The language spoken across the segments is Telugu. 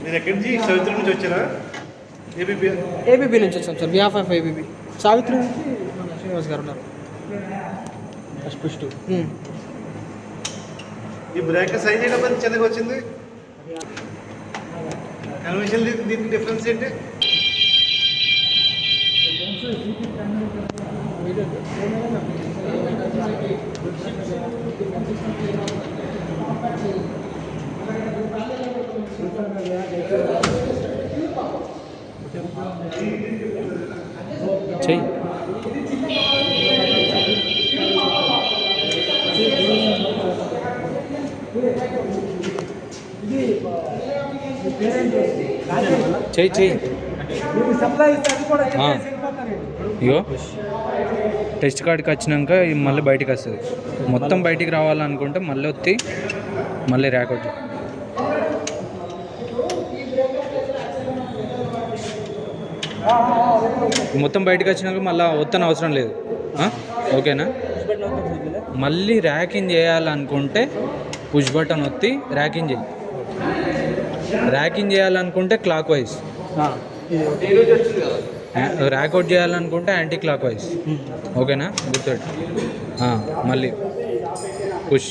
మీరు ఎక్కడి నుంచి సవిత్రి నుంచి వచ్చారా? ఏబీబీ నుంచి వచ్చాం sir, behalf of ABB. Savitri నుంచి మన శ్రీనివాస్ గారు ఉన్నారు. పుష్టు ఈ బ్రేక్ సైజ్ ఏంటో చిన్నగా వచ్చింది. కన్వెన్షన్ దీనికి డిఫరెన్స్ ఏంటి? చెయ్యి చెయ్యి చెయ్యి ఇగో టెస్ట్ కార్డ్కి వచ్చినాక మళ్ళీ బయటికి వస్తుంది. మొత్తం బయటికి రావాలనుకుంటే మళ్ళీ వచ్చి మళ్ళీ ర్యాక్ అవుట్. మొత్తం బయటకు వచ్చినాక మళ్ళీ ఒత్తన అవసరం లేదు. ఓకేనా? మళ్ళీ ర్యాకింగ్ చేయాలనుకుంటే పుష్ బటన్ ఒత్తి ర్యాకింగ్ చేయి. ర్యాకింగ్ చేయాలనుకుంటే క్లాక్ వైజ్, ర్యాక్ అవుట్ చేయాలనుకుంటే యాంటీ క్లాక్ వైజ్. ఓకేనా? గుర్తుపెట్టు. మళ్ళీ పుష్.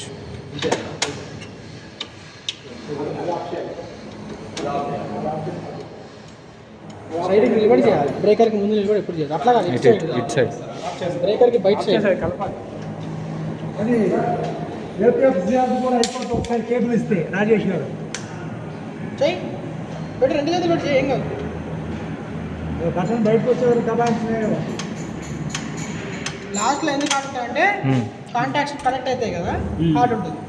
సైడ్కి నిలబడి చేయాలి, బ్రేకర్కి ముందు నిలబడి ఎప్పుడు చేయాలి. అట్లా కాదు, ఇట్ సైడ్ బ్రేకర్కి బయట సైడ్. అది కూడా అయిపోతే ఒకసారి కేబుల్ ఇస్తే రాజేష్ గారు చెయ్యి పెట్టి 2 చేతులు పెట్టి చేయి, ఏం కాదు. బటన్ బయటకు వచ్చేవారు దబాయించినాయి కదా. లాస్ట్లో ఎందుకు ఆడుతా అంటే కాంటాక్ట్స్ కనెక్ట్ అవుతాయి కదా, హార్డ్ ఉంటుంది.